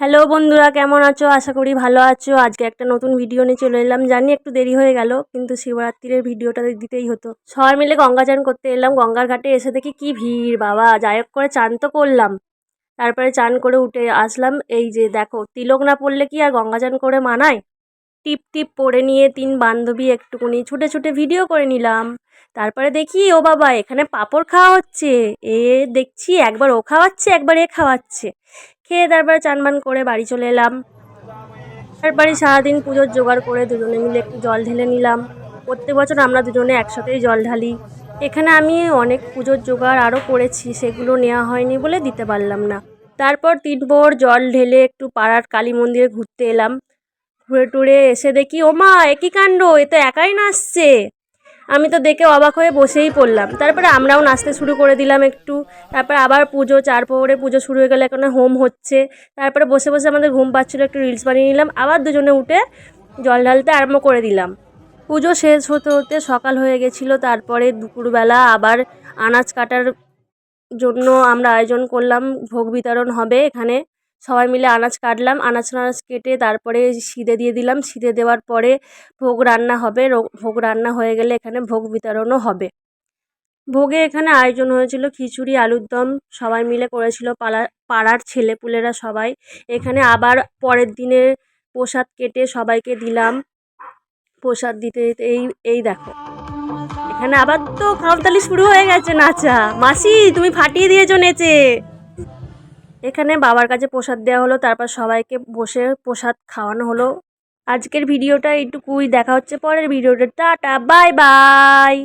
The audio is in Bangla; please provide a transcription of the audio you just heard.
হ্যালো বন্ধুরা, কেমন আছো? আশা করি ভালো আছো। আজকে একটা নতুন ভিডিও নিয়ে চলে এলাম। জানি একটু দেরি হয়ে গেল, কিন্তু শিবরাত্রির ভিডিওটা দিতেই হতো। সবাই মিলে গঙ্গা চান করতে এলাম। গঙ্গার ঘাটে এসে দেখি কি ভিড় বাবা! যাই হোক করে চান তো করলাম। তারপরে চান করে উঠে আসলাম। এই যে দেখো, তিলক না পড়লে কি আর গঙ্গা চান করে মানায়? টিপ টিপ পরে নিয়ে তিন বান্ধবী একটুকুনি ছুটে ছুটে ভিডিও করে নিলাম। তারপরে দেখি ও বাবা, এখানে পাঁপড় খাওয়া হচ্ছে। এ দেখছি একবার ও খাওয়াচ্ছে, একবার এ খাওয়াচ্ছে। খেয়ে তারপরে চান করে বাড়ি চলে এলাম। তারপরে সারাদিন পুজোর জোগাড় করে দুজনে মিলে একটু জল ঢেলে নিলাম। প্রত্যেক বছর আমরা দুজনে একসাথেই জল ঢালি। এখানে আমি অনেক পুজোর জোগাড় আরও করেছি, সেগুলো নেওয়া হয়নি বলে দিতে পারলাম না। তারপর 3 প্রহর জল ঢেলে একটু পাড়ার কালী মন্দিরে ঘুরতে এলাম। ঘুরে টুরে এসে দেখি ওমা, এ কী কাণ্ড! এ তো একাই নাচছে। আমি তো দেখে অবাক হয়ে বসেই পড়লাম। তারপরে আমরাও নাচতে শুরু করে দিলাম একটু। তারপর আবার পুজো, 4 প্রহরে পুজো শুরু হয়ে গেলে এখানে হোম হচ্ছে। তারপরে বসে বসে আমাদের ঘুম পাচ্ছিলো, একটু রিলস বানিয়ে নিলাম। আবার দুজনে উঠে জল ঢালতে আরম্ভ করে দিলাম। পুজো শেষ হতে হতে সকাল হয়ে গেছিলো। তারপরে দুপুরবেলা আবার আনাজ কাটার জন্য আমরা আয়োজন করলাম। ভোগ বিতরণ হবে এখানে। সবাই মিলে আনাজ কাটলাম। আনাজ কেটে তারপরে সিদে দিয়ে দিলাম। সিদে দেওয়ার পরে ভোগ রান্না হবে। ভোগ রান্না হয়ে গেলে এখানে ভোগ বিতরণও হবে। ভোগে এখানে আয়োজন হয়েছিল খিচুড়ি, আলুর দম। সবাই মিলে করেছিল পাড়ার ছেলেপুলেরা সবাই। এখানে আবার পরের দিনে প্রসাদ কেটে সবাইকে দিলাম। প্রসাদ দিতে দিতে এই এই দেখো, এখানে আবার তো খামতালি শুরু হয়ে গেছে নাচা। মাসি, তুমি ফাটিয়ে দিয়েছো নেচে। এখানে বাবার কাছে প্রসাদ দেওয়া হলো, তারপর সবাইকে বসে প্রসাদ খাওয়ানো হলো। আজকের ভিডিওটা এইটুকুই। দেখা হচ্ছে পরের ভিডিওটা। Tata, bye bye.